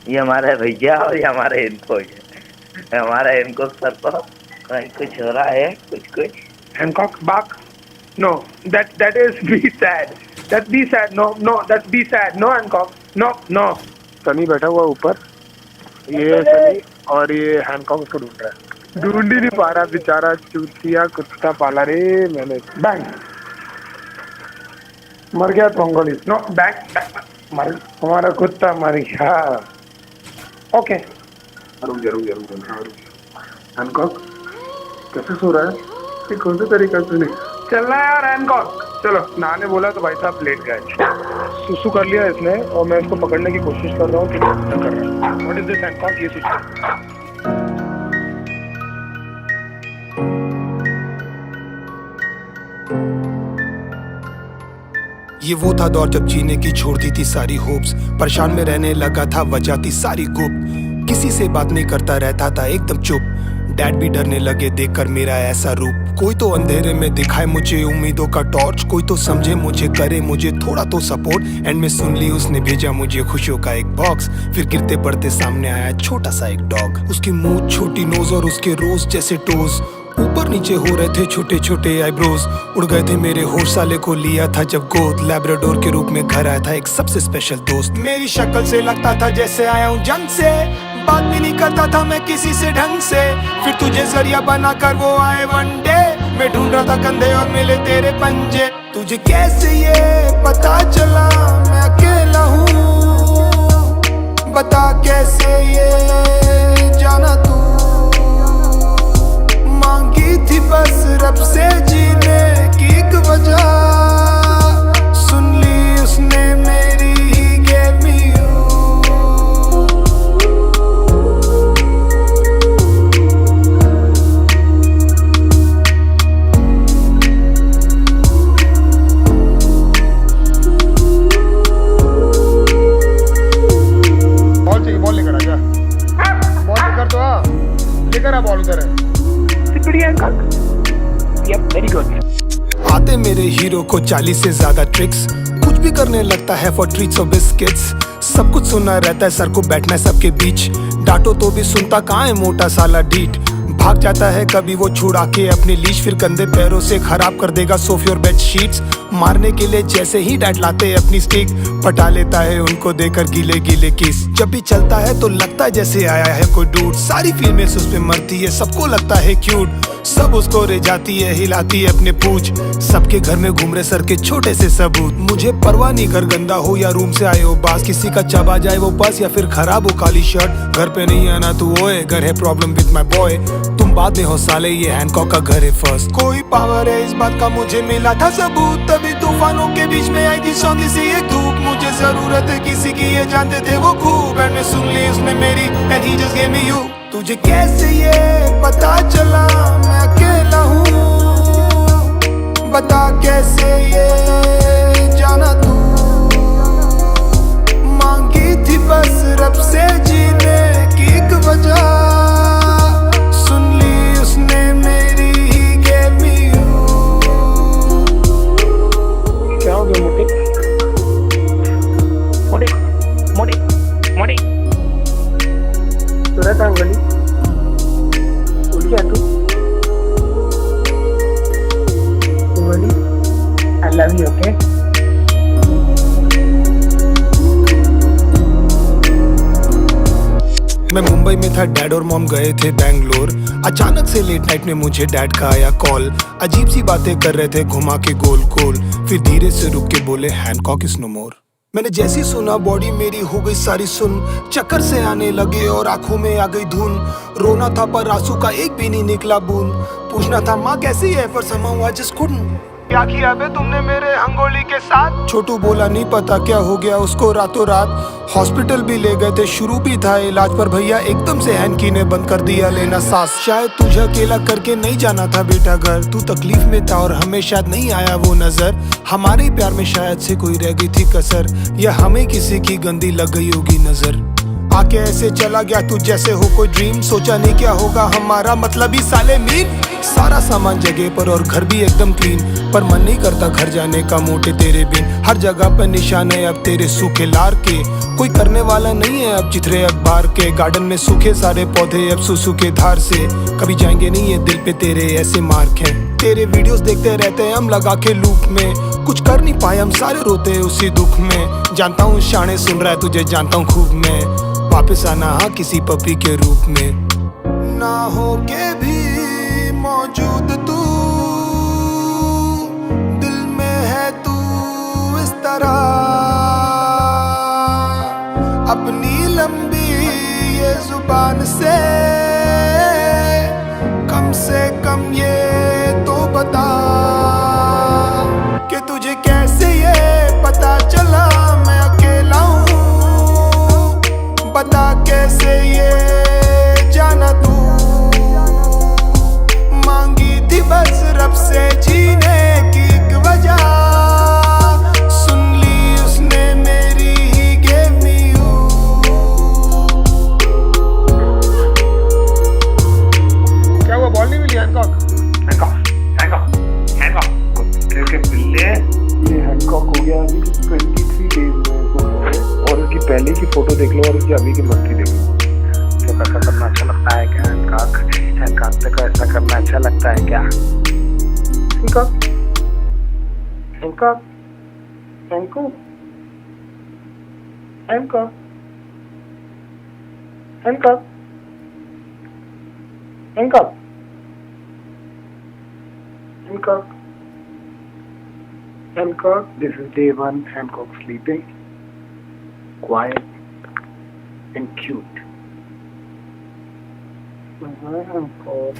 ये हमारे भैया और ये हमारे इनको है। हमारा इनको सर को कहीं कुछ हो रहा है, कुछ कुछ। Hancock, back. No, that is be sad. That be sad. No, that be sad. No, Hancock. No. Sunny बैठा हुआ ऊपर, ये सनी और ये हैंकॉक उसको ढूंढ रहा है। ढूंढ ही नहीं पा रहा बेचारा, चूतिया कुत्ता पाला रे मैंने। Bang. मर गया पंगोली। No, bang. मर हमारा कुत्ता मर गया। ओके। रुक जा। हैंकॉक कैसे सो रहा है? ये कौन सा तरीका सुने? चल रहा है यार हैंकॉक। चलो, नहाने बोला तो भाई साहब लेट गए। सुसु कर लिया इसने और मैं इसको पकड़ने की कोशिश कर रहा हूँ कि क्या कर रहा है। What is this Hancock? ये सुसु। ये वो था दौर जब जीने की छोड़ दी थी सारी होप्स, परेशान में रहने लगा था, वजह थी सारी गुप्त, किसी से बात नहीं करता रहता था एकदम चुप। डैड भी डरने लगे देखकर मेरा ऐसा रूप, कोई तो अंधेरे में दिखाए मुझे उम्मीदों का टॉर्च, कोई तो समझे मुझे, करे मुझे थोड़ा तो सपोर्ट। एंड में सुन ली उसने भेजा मुझे खुशियों का एक बॉक्स, फिर गिरते पड़ते सामने आया छोटा सा एक डॉग। उसकी मुंह, छोटी नोज और उसके रोज जैसे टोज, ऊपर नीचे हो रहे थे छोटे छोटे आईब्रोज। उड़ गए थे मेरे होश, साले को लिया था जब गोद, लैब्राडोर के रूप में घर आया था एक सबसे स्पेशल दोस्त। मेरी शक्ल से लगता था जैसे आया हूँ जंग से, बात भी नहीं करता था मैं किसी से ढंग से, फिर तुझे जरिया बनाकर वो आए वन डे। मैं ढूंढ रहा था कंधे और मिले तेरे पंजे। तुझे कैसे ये पता चला मैं अकेला हूँ, बता कैसे ये जाना तू, मांगी थी बस रब से जीने की एक वजह, सुन ली उसने मेरी ही gave me you। बॉल चाहिए, बॉल लेकर आ जा। बॉल लेकर तो आ, लेकर आ बॉल उधर है। Very good. आते मेरे हीरो को 40 से ज्यादा ट्रिक्स, कुछ भी करने लगता है फॉर ट्रीट्स और बिस्किट्स। सब कुछ सुनना रहता है, सर को बैठना है सबके बीच, डांटो तो भी सुनता कहाँ है मोटा साला डीट। भाग जाता है कभी वो छुड़ा के अपनी लीश, फिर कंधे पैरों से खराब कर देगा सोफे और बेड शीट्स। मारने के लिए जैसे ही डैड लाते अपनी स्टिक, पटा लेता है उनको देकर गीले गीले किस। जब भी चलता है तो लगता है जैसे आया है कोई डूड, सारी फिल्में उस पे मरती है, सबको लगता है क्यूट, सब उसको रे जाती है हिलाती है अपने पूछ। सबके घर में घूम रहे सर के छोटे से सबूत, मुझे परवाह नहीं घर गंदा हो या रूम से आए हो बास, किसी का चबा जाए वो बस या फिर खराब हो काली शर्ट। घर पे नहीं आना तू ओए, घर है प्रॉब्लम विद माय बॉय, तुम बाद में हो साले ये हैंकॉक का घर है फर्स्ट। कोई पावर है इस बात का मुझे मिला था सबूत, तभी तूफानों के बीच में आई थी सौंधी सी एक धूप। मुझे जरूरत है किसी की ये जानते थे वो खूब, एंड में सुन ली उसने मेरी and he just gave me you. तुझे कैसे ये पता चला मैं अकेला हूँ, बता कैसे ये जाना तू, मांगी थी बस रब से जीने की एक वजह, सुन ली उसने मेरी ही gave me you। क्या हो गया मोटे? तुरंत अंगली उठ गया तू। I love you, okay? मैं मुंबई में था, डैड और मॉम गए थे बैंगलोर। अचानक से लेट नाइट में मुझे डैड का आया कॉल, अजीब सी बातें कर रहे थे घुमा के गोल गोल, फिर धीरे से रुक के बोले हैंकॉक इज नो मोर। मैंने जैसी सुना बॉडी मेरी हो गई सारी सुन, चक्कर से आने लगे और आंखों में आ गई धुन। रोना था पर आंसू का एक भी नहीं निकला बूंद, पूछना था माँ कैसी है पर somehow I just couldn't। क्या किया बे तुमने मेरे अंगोली के साथ? छोटू बोला नहीं पता क्या हो गया उसको रातों रात, हॉस्पिटल भी ले गए थे, शुरू भी था इलाज, पर भैया एकदम से हैंकी ने बंद कर दिया लेना सांस। शायद तुझे अकेला करके नहीं जाना था बेटा घर, तू तकलीफ में था और हमें शायद नहीं आया वो नजर। हमारे प्यार में शायद से कोई रह गई थी कसर, या हमें किसी की गंदी लग गई होगी नजर। आके ऐसे चला गया तू जैसे हो कोई ड्रीम। सोचा नहीं क्या होगा हमारा मतलब ही साले मीन। सारा सामान जगह पर और घर भी एकदम क्लीन, पर मन नहीं करता घर जाने का मोटे तेरे बिन। हर जगह पर निशान है अब तेरे सूखे लार के, कोई करने वाला नहीं है अब चित्रे अखबार के। गार्डन में सूखे सारे पौधे अब सुसु के धार से, कभी जाएंगे नहीं ये दिल पे तेरे ऐसे मार्क हैं। तेरे वीडियोस देखते रहते हैं हम लगा के लूप में, कुछ कर नहीं पाए हम सारे रोते हैं उसी दुख में। जानता हूँ शाने सुन रहा है तुझे जानता हूँ खूब मैं, वापस आना हाँ किसी पपी के रूप में। ना हो के भी मौजूद तू, दिल में है तू इस तरह। अपनी लंबी ये जुबान से कम ये तो बता कि तुझे कैसे ये पता चला मैं अकेला हूँ। बता कैसे ये जाना तू, मांगी थी बस रब से जीने की एक वजह, सुन ली उसने मेरी ही gave me you। क्या हुआ, बॉल नहीं मिली हैंकॉक? के बिल्ले ये हैंकॉक हो गया अभी 23 डेज में, और उसकी पहले की फोटो देख लो और उसकी अभी की मस्ती देख लो। तो ऐसा करना अच्छा लगता है क्या हैंकॉक? हैंकॉक तक ऐसा करना अच्छा लगता है क्या? Hancock Hancock Hancock Hancock Hancock Hancock Hancock Hancock, this is day 1. Hancock sleeping, quiet and cute. Hancock.